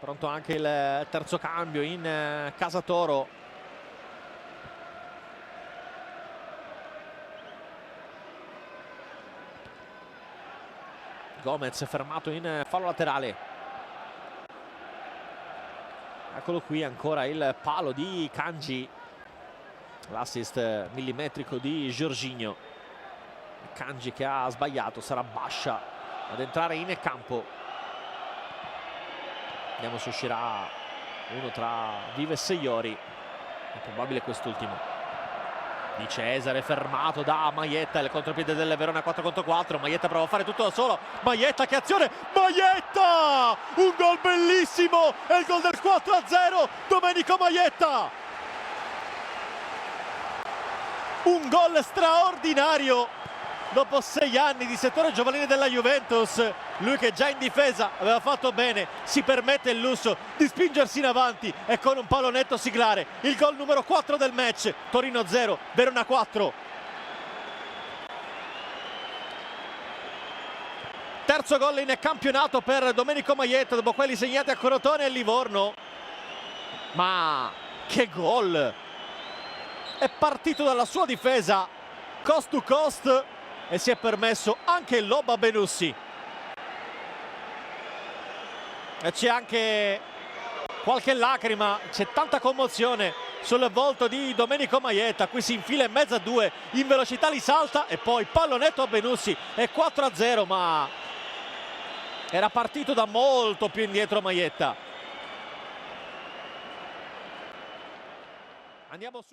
Pronto anche il terzo cambio in casa Toro. Gomez fermato in fallo laterale. Eccolo qui ancora il palo di Kanji. L'assist millimetrico di Jorginho. Kanji che ha sbagliato, sarà Bascia ad entrare in campo. Vediamo se uscirà uno tra Vives e Iori. È probabile quest'ultimo. Di Cesare fermato da Maietta, il contropiede del Verona 4 contro 4. Maietta prova a fare tutto da solo. Maietta, che azione! Maietta! Un gol bellissimo! È il gol del 4-0. Domenico Maietta! Un gol straordinario! Dopo 6 anni di settore giovanile della Juventus, lui che già in difesa aveva fatto bene, si permette il lusso di spingersi in avanti e con un pallonetto siglare il gol numero 4 del match. Torino 0, Verona 4. Terzo gol in campionato per Domenico Maietta dopo quelli segnati a Crotone e Livorno. Ma che gol! È partito dalla sua difesa cost to cost e si è permesso anche il lob a Benussi. E c'è anche qualche lacrima, c'è tanta commozione sul volto di Domenico Maietta. Qui si infila in mezzo a due, in velocità li salta e poi pallonetto a Benussi. È 4-0, ma era partito da molto più indietro Maietta. Andiamo su.